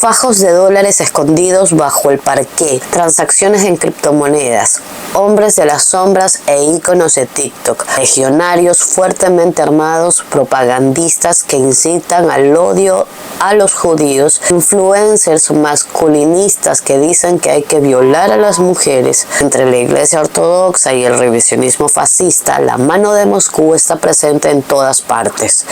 fajos de dólares escondidos bajo el parqué, transacciones en criptomonedas, hombres de las sombras e íconos de TikTok, legionarios fuertemente armados, propagandistas que incitan al odio a los judíos, influencers masculinistas que dicen que hay que violar a las mujeres. Entre la Iglesia Ortodoxa y el revisionismo fascista, la mano de Moscú está presente en todas partes.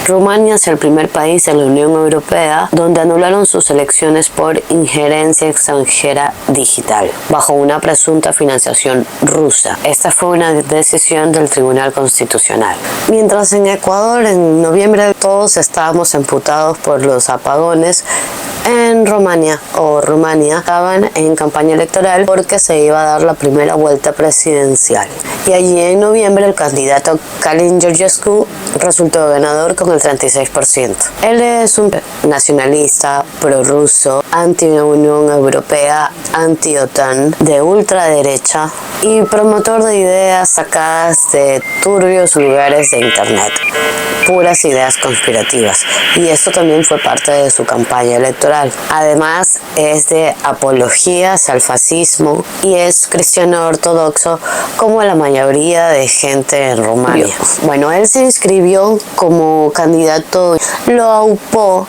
Rumania es el primer país de la Unión Europea donde anularon sus elecciones por injerencia extranjera digital, bajo una presunta financiación rusa. Esta fue una decisión del Tribunal Constitucional. Mientras en Ecuador, en noviembre, todos estábamos emputados por los apagones, en Rumania estaban en campaña electoral porque se iba a dar la primera vuelta presidencial. Y allí en noviembre el candidato Călin Georgescu resultó ganador con el 36%. Él es un nacionalista prorruso, anti-Unión Europea, anti-OTAN, de ultraderecha y promotor de ideas sacadas de turbios lugares de internet, puras ideas conspirativas. Y esto también fue parte de su campaña electoral. Además, es de apologías al fascismo y es cristiano ortodoxo como la mayoría de gente en Rumania. Bueno, él se inscribió como candidato, lo aupó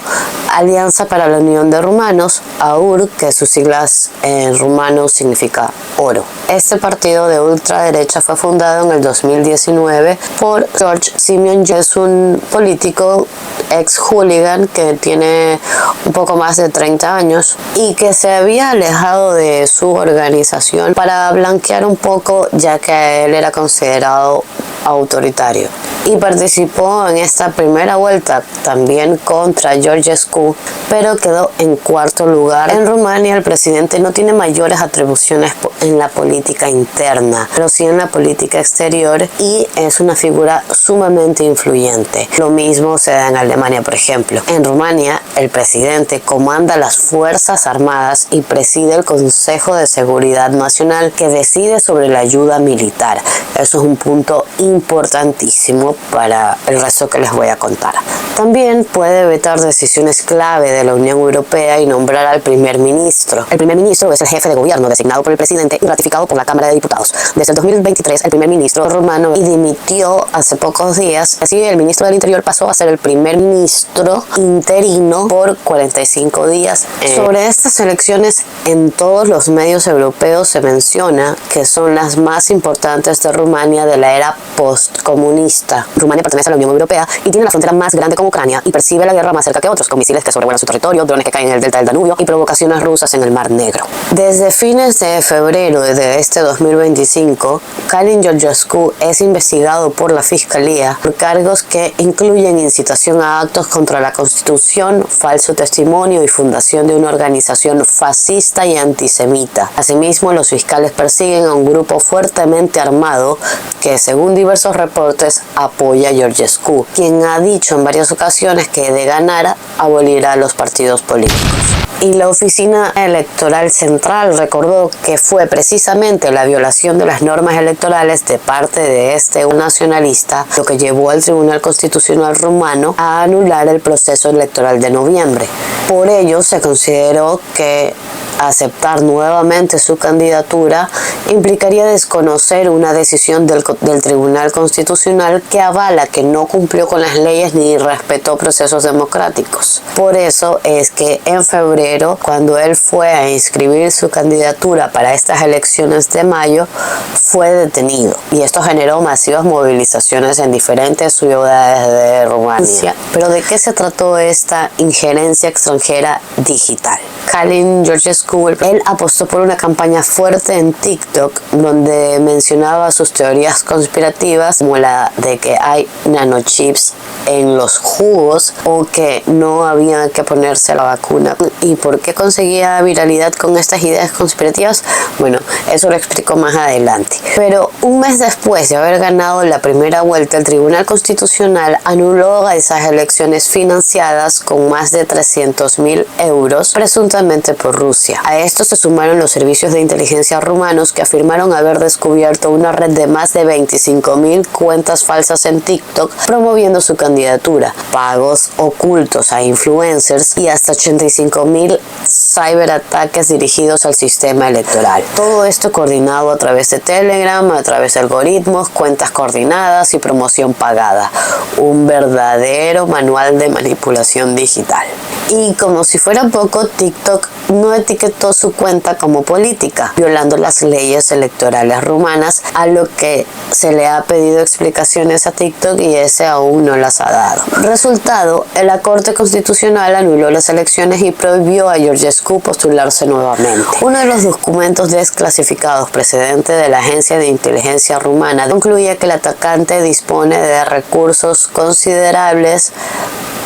Alianza para la Unión de Rumanos, AUR, que sus siglas en rumano significa oro. Este partido de ultraderecha fue fundado en el 2019 por George Simion. Es un político ex hooligan que tiene un poco más de 30 años y que se había alejado de su organización para blanquear un poco, ya que él era considerado autoritario, y participó en esta primera vuelta también contra Georgescu, pero quedó en cuarto lugar. En Rumania el presidente no tiene mayores atribuciones en la política interna, pero sí en la política exterior, y es una figura sumamente influyente. Lo mismo se da en Alemania, por ejemplo. En Rumania el presidente comanda las Fuerzas Armadas y preside el Consejo de Seguridad Nacional, que decide sobre la ayuda militar. Eso es un punto importantísimo para el resto que les voy a contar. También puede vetar decisiones clave de la Unión Europea y nombrar al primer ministro. El primer ministro es el jefe de gobierno designado por el presidente y ratificado por la Cámara de Diputados. Desde el 2023 el primer ministro rumano dimitió hace pocos días. Así el ministro del Interior pasó a ser el primer ministro interino por 45 días. Sobre estas elecciones, en todos los medios europeos se menciona que son las más importantes de Rumania de la era postcomunista. Rumania pertenece a la Unión Europea y tiene la frontera más grande con Ucrania y percibe la guerra más cerca que otros, con misiles que sobrevuelan su territorio, drones que caen en el delta del Danubio y provocaciones rusas en el Mar Negro. Desde fines de febrero de este 2025, Călin Georgescu es investigado por la Fiscalía por cargos que incluyen incitación a actos contra la Constitución, falso testimonio y fundación de una organización fascista y antisemita. Asimismo, los fiscales persiguen a un grupo fuertemente armado que, según diversos reportes, apoya a Georgescu, quien ha dicho en varias ocasiones que de ganar abolirá los partidos políticos. Y la Oficina Electoral Central recordó que fue precisamente la violación de las normas electorales de parte de este nacionalista lo que llevó al Tribunal Constitucional rumano a anular el proceso electoral de noviembre. Por ello, se consideró que aceptar nuevamente su candidatura implicaría desconocer una decisión del Tribunal Constitucional que avala que no cumplió con las leyes ni respetó procesos democráticos. Por eso es que en febrero, cuando él fue a inscribir su candidatura para estas elecciones de mayo, fue detenido. Y esto generó masivas movilizaciones en diferentes ciudades de Rumania. Pero ¿de qué se trató esta injerencia extranjera digital? Călin Georgescu, él apostó por una campaña fuerte en TikTok donde mencionaba sus teorías conspirativas, como la de que hay nanochips en los jugos o que no había que ponerse la vacuna. ¿Y por qué conseguía viralidad con estas ideas conspirativas? Bueno, eso lo explico más adelante. Pero un mes después de haber ganado la primera vuelta, el Tribunal Constitucional anuló esas elecciones financiadas con más de 300.000 euros, presuntamente por Rusia. A esto se sumaron los servicios de inteligencia rumanos, que afirmaron haber descubierto una red de más de 25.000 cuentas falsas en TikTok promoviendo su candidatura candidatura, pagos ocultos a influencers y hasta 85.000 ciberataques dirigidos al sistema electoral. Todo esto coordinado a través de Telegram, a través de algoritmos, cuentas coordinadas y promoción pagada. Un verdadero manual de manipulación digital. Y como si fuera poco, TikTok no etiquetó su cuenta como política, violando las leyes electorales rumanas, a lo que se le ha pedido explicaciones a TikTok y ese aún no las ha dado. Resultado, la Corte Constitucional anuló las elecciones y prohibió a Georgescu postularse nuevamente. Uno de los documentos desclasificados precedente de la agencia de inteligencia rumana concluye que el atacante dispone de recursos considerables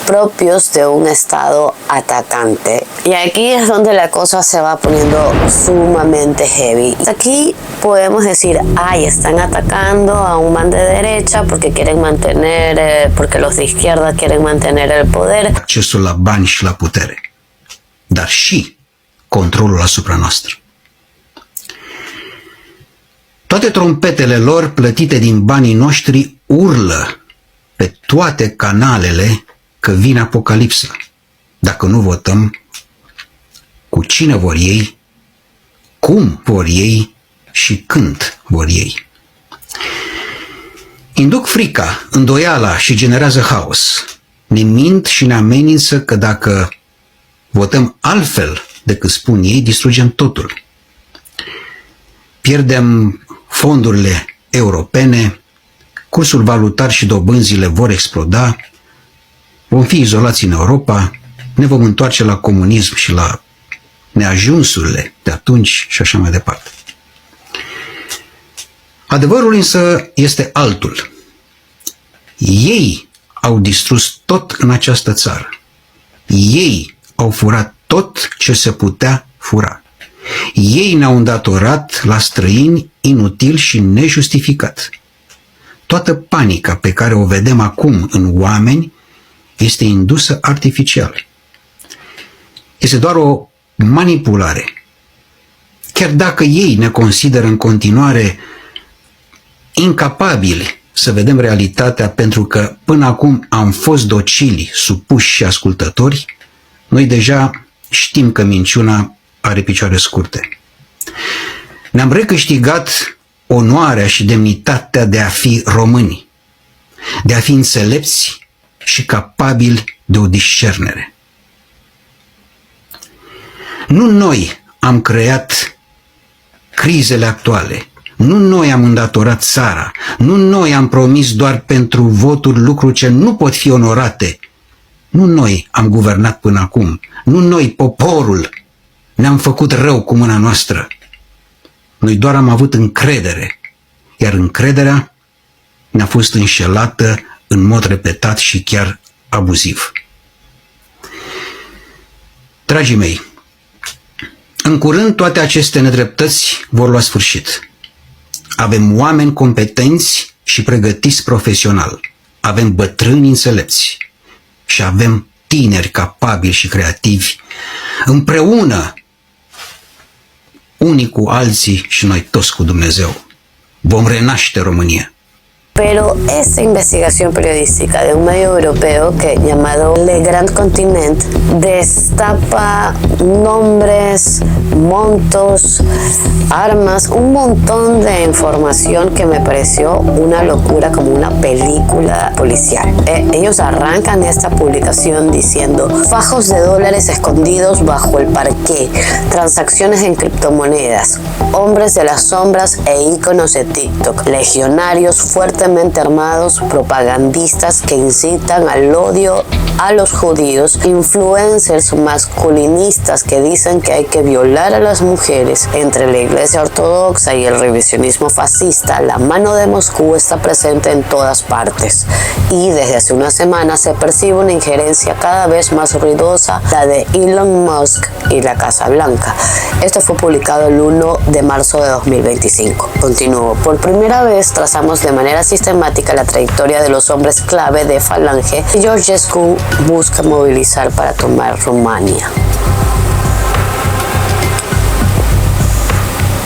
propios de un estado atacante. Y aquí es donde la cosa se va poniendo sumamente heavy. Aquí podemos decir, están atacando a un man de derecha porque quieren mantener, porque los de izquierda quieren mantener el poder. Accesul la bani și la putere, dar și controlul asupra noastră. Toate trompetele lor plătite din banii noștri urlă pe toate canalele că vine apocalipsa. Dacă nu votăm, cu cine vor ei, cum vor ei și când vor ei. Induc frica, îndoiala și generează haos. Ne mint și ne amenință că dacă votăm altfel decât spun ei, distrugem totul. Pierdem fondurile europene, cursul valutar și dobânzile vor exploda, vom fi izolați în Europa, ne vom întoarce la comunism și la neajunsurile de atunci și așa mai departe. Adevărul însă este altul. Ei au distrus tot în această țară. Ei au furat tot ce se putea fura. Ei ne-au îndatorat la străini inutil și nejustificat. Toată panica pe care o vedem acum în oameni este indusă artificial. Este doar o manipulare. Chiar dacă ei ne consideră în continuare incapabili să vedem realitatea pentru că până acum am fost docili, supuși și ascultători, noi deja știm că minciuna are picioare scurte. Ne-am recâștigat onoarea și demnitatea de a fi români, de a fi înțelepți și capabili de o discernere. Nu noi am creat crizele actuale, nu noi am îndatorat țara, nu noi am promis doar pentru voturi lucruri ce nu pot fi onorate, nu noi am guvernat până acum, nu noi, poporul, ne-am făcut rău cu mâna noastră. Noi doar am avut încredere, iar încrederea ne-a fost înșelată în mod repetat și chiar abuziv. Dragii mei, în curând toate aceste nedreptăți vor lua sfârșit. Avem oameni competenți și pregătiți profesional. Avem bătrâni înțelepți și avem tineri capabili și creativi împreună, unii cu alții și noi toți cu Dumnezeu. Vom renaște România. Pero esta investigación periodística de un medio europeo llamado Le Grand Continent destapa nombres, montos, armas, un montón de información que me pareció una locura, como una película policial. Ellos arrancan esta publicación diciendo fajos de dólares escondidos bajo el parqué, transacciones en criptomonedas, hombres de las sombras e íconos de TikTok, legionarios fuertemente armados, propagandistas que incitan al odio a los judíos, influencers masculinistas que dicen que hay que violar a las mujeres. Entre la Iglesia Ortodoxa y el revisionismo fascista, la mano de Moscú está presente en todas partes. Y desde hace una semana se percibe una injerencia cada vez más ruidosa, la de Elon Musk y la Casa Blanca. Esto fue publicado el 1 de marzo de 2025. Continúo. Por primera vez trazamos de manera sistemática la trayectoria de los hombres clave de Falange que Georgescu busca movilizar para tomar Rumania.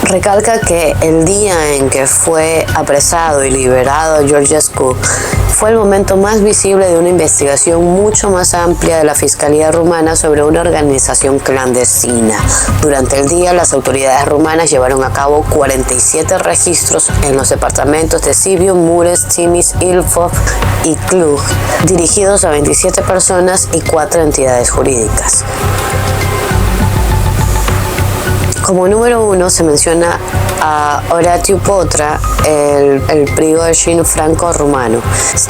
Recalca que el día en que fue apresado y liberado Georgescu fue el momento más visible de una investigación mucho más amplia de la Fiscalía rumana sobre una organización clandestina. Durante el día, las autoridades rumanas llevaron a cabo 47 registros en los departamentos de Sibiu, Mureș, Timis, Ilfov y Cluj, dirigidos a 27 personas y 4 entidades jurídicas. Como número 1 se menciona a Horatiu Potra, el prigozhin franco-rumano.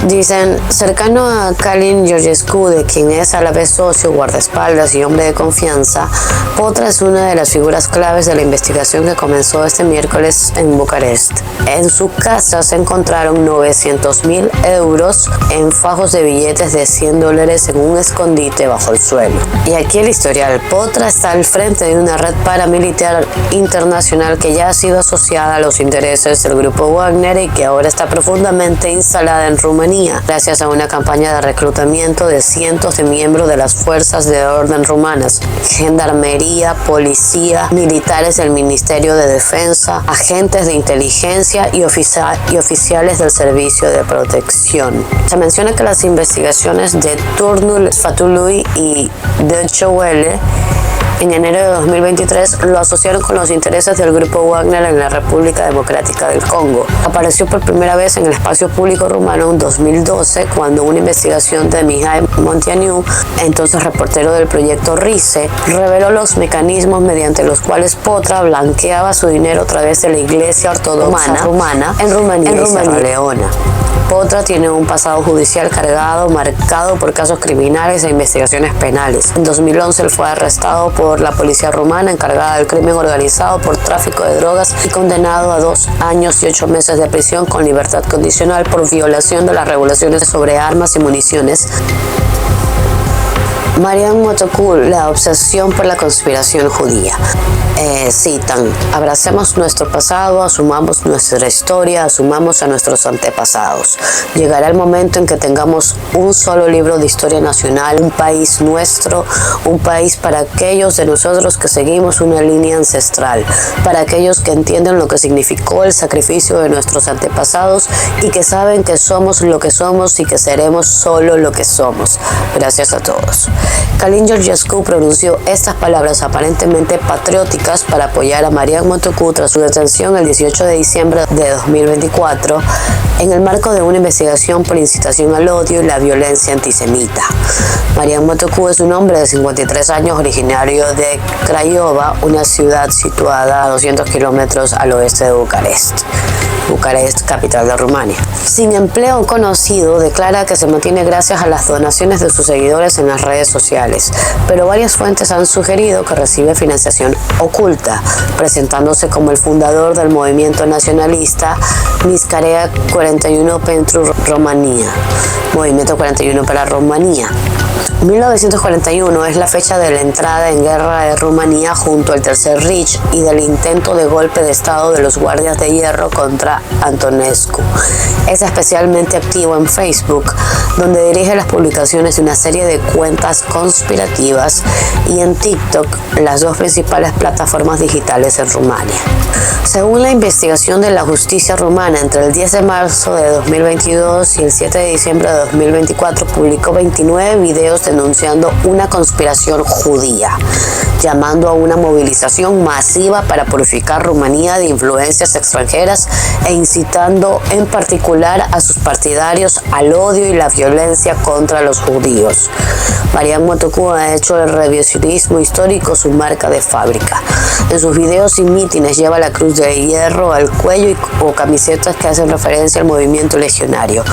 Dicen, cercano a Călin Georgescu, de quien es a la vez socio, guardaespaldas y hombre de confianza, Potra es una de las figuras claves de la investigación que comenzó este miércoles en Bucarest. En su casa se encontraron 900.000 euros en fajos de billetes de $100 en un escondite bajo el suelo. Y aquí el historial. Potra está al frente de una red paramilitar internacional que ya ha sido asociada a los intereses del grupo Wagner y que ahora está profundamente instalada en Rumanía, gracias a una campaña de reclutamiento de cientos de miembros de las fuerzas de orden rumanas, gendarmería, policía, militares del Ministerio de Defensa, agentes de inteligencia y oficiales del Servicio de Protección. Se menciona que las investigaciones de Turnul Sfatului y Deutsche Welle en enero de 2023 lo asociaron con los intereses del grupo Wagner en la República Democrática del Congo. Apareció por primera vez en el espacio público rumano en 2012 cuando una investigación de Mihai Munteanu, entonces reportero del proyecto RISE, reveló los mecanismos mediante los cuales Potra blanqueaba su dinero a través de la Iglesia Ortodoxa rumana en Rumanía y Sierra Leona. Potra tiene un pasado judicial marcado por casos criminales e investigaciones penales. En 2011 él fue arrestado por la policía rumana encargada del crimen organizado por tráfico de drogas y condenado a 2 años y 8 meses de prisión con libertad condicional por violación de las regulaciones sobre armas y municiones. Marian Motoku, la obsesión por la conspiración judía. Citan, abracemos nuestro pasado, asumamos nuestra historia, asumamos a nuestros antepasados. Llegará el momento en que tengamos un solo libro de historia nacional, un país nuestro, un país para aquellos de nosotros que seguimos una línea ancestral, para aquellos que entienden lo que significó el sacrificio de nuestros antepasados y que saben que somos lo que somos y que seremos solo lo que somos. Gracias a todos. Călin Georgescu pronunció estas palabras aparentemente patrióticas para apoyar a Marian Motoku tras su detención el 18 de diciembre de 2024 en el marco de una investigación por incitación al odio y la violencia antisemita. Marian Motoku es un hombre de 53 años originario de Craiova, una ciudad situada a 200 kilómetros al oeste de Bucarest, capital de Rumania. Sin empleo conocido, declara que se mantiene gracias a las donaciones de sus seguidores en las redes sociales, pero varias fuentes han sugerido que recibe financiación oculta, presentándose como el fundador del movimiento nacionalista Mișcarea 41 pentru Romania, Movimiento 41 para Rumanía. 1941 es la fecha de la entrada en guerra de Rumanía junto al Tercer Reich y del intento de golpe de estado de los guardias de hierro contra Antonescu. Es especialmente activo en Facebook, donde dirige las publicaciones de una serie de cuentas conspirativas, y en TikTok, las dos principales plataformas digitales en Rumania. Según la investigación de la justicia rumana, entre el 10 de marzo de 2022 y el 7 de diciembre de 2024 publicó 29 videos denunciando una conspiración judía, llamando a una movilización masiva para purificar Rumanía de influencias extranjeras e incitando en particular a sus partidarios al odio y la violencia contra los judíos. Marian Motoku ha hecho el revisionismo histórico su marca de fábrica. En sus videos y mítines lleva la cruz de hierro al cuello o camisetas que hacen referencia al movimiento legionario,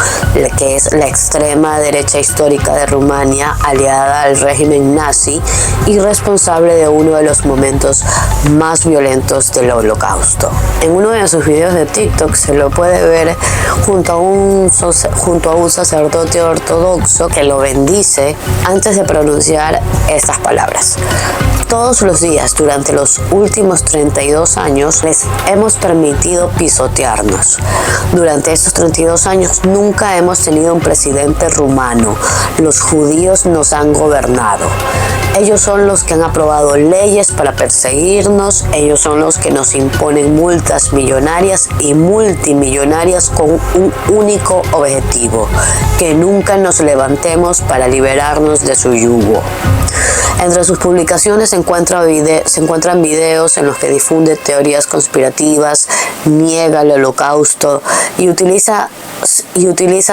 que es la extrema derecha histórica de Rumania, aliada al régimen nazi y responsable de uno de los momentos más violentos del Holocausto. En uno de sus videos de TikTok se lo puede ver junto a un sacerdote ortodoxo que lo bendice antes de pronunciar estas palabras. Todos los días durante los últimos 32 años les hemos permitido pisotearnos. Durante estos 32 años nunca hemos tenido un presidente rumano. Los judíos ellos nos han gobernado. Ellos son los que han aprobado leyes para perseguirnos, ellos son los que nos imponen multas millonarias y multimillonarias con un único objetivo: que nunca nos levantemos para liberarnos de su yugo. Entre sus publicaciones se encuentran videos en los que difunde teorías conspirativas, niega el Holocausto y utiliza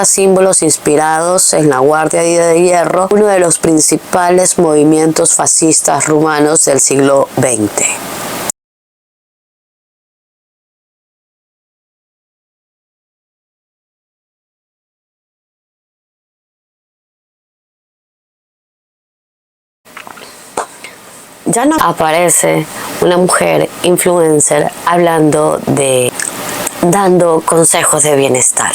símbolos inspirados en la Guardia de Hierro, uno de los principales movimientos fascistas rumanos del siglo XX. Ya no aparece una mujer influencer dando consejos de bienestar.